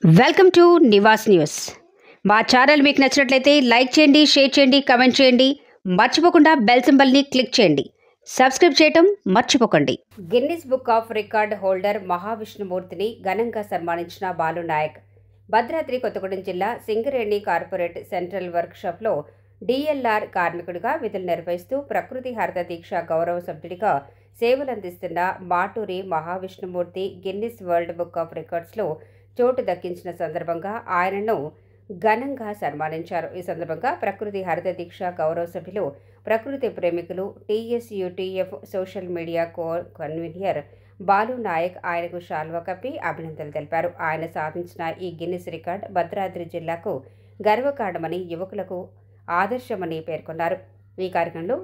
Welcome to Nivas news. మా channel మీకు నచ్చినట్లయితే లైక్ చేయండి, షేర్ చేయండి, కామెంట్ చేయండి. మర్చిపోకుండా బెల్ సింబల్ని క్లిక్ చేయండి. సబ్స్క్రైబ్ చేయటం మర్చిపోకండి. Guinness book of record holder మహావిష్ణుమూర్తిని ఘనంగా సన్మానించిన బాలు నాయక్. భద్రాద్రి కొత్తగూడెం జిల్లా సింగరేణి కార్పొరేట్ సెంట్రల్ వర్క్షాప్లో డిఎల్ఆర్ కార్మికుడిగా విధులు నిర్వహిస్తూ ప్రకృతి హరిత దీక్ష గౌరవ సభ్యుడిగా సేవలందిస్తున్న Maturi Mahavishnumurthy Guinness world book of రికార్డ్స్లో చోటు దక్కించిన సందర్భంగా ఆయనను ఘనంగా సన్మానించారు. ఈ సందర్భంగా ప్రకృతి హరిత దీక్ష గౌరవ సభ్యులు, ప్రకృతి ప్రేమికులు, TSUTF social media convener Balu Naik ఆయనకు శాల్వా కప్పి అభినందనలు తెలిపారు. ఆయన సాధించిన ఈ గిన్నిస్ రికార్డ్ భద్రాద్రి జిల్లాకు గర్వకారణమని, యువకులకు ఆదర్శమని పేర్కొన్నారు. ఈ కార్యక్రమంలో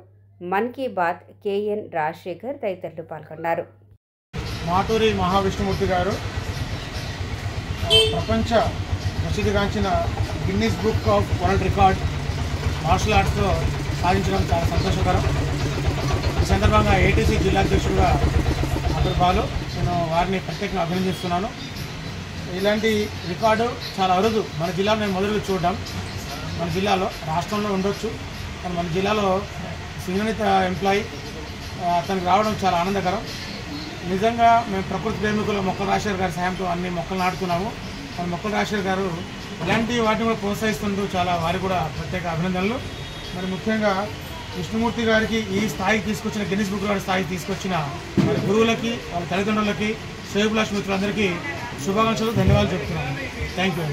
మన్ కీ బాత్ కేఎన్ రాజశేఖర్ తదితరులు పాల్గొన్నారు. మాటూరి మహావిష్ణుమూర్తి గారు ప్రపంచ ప్రసిద్ధిగాంచిన Guinness book of world record martial ఆర్ట్స్లో సాధించడం చాలా సంతోషకరం. ఈ సందర్భంగా ఏటీసీ జిల్లాధ్యక్షుడుగా బాలు నేను వారిని ప్రత్యేకంగా అభినందిస్తున్నాను. ఇలాంటి రికార్డు చాలా అరుదు మన జిల్లాలో నేను మొదలు చూడడం. మన జిల్లాలో, రాష్ట్రంలో ఉండొచ్చు, కానీ మన జిల్లాలో సింగరేణి ఎంప్లాయీ అతనికి రావడం చాలా ఆనందకరం. నిజంగా మేము ప్రకృతి ప్రేమికులు మొక్కల రాజశేఖర్ గారి సాయంతో అన్ని మొక్కలు నాటుతున్నాము. మన మొక్కల రాజశేఖర్ గారు ఇలాంటి వాటిని కూడా ప్రోత్సహిస్తుంటూ చాలా వారికి కూడా ప్రత్యేక అభినందనలు. మరి ముఖ్యంగా విష్ణుమూర్తి గారికి ఈ స్థాయికి తీసుకొచ్చిన గిన్నిస్ బుక్ గారి స్థాయికి తీసుకొచ్చిన మరి గురువులకి, వాళ్ళ తల్లిదండ్రులకి, శ్రేయోభిలాష మిత్రులందరికీ శుభాకాంక్షలు, ధన్యవాదాలు చెప్తున్నాను. Thank you.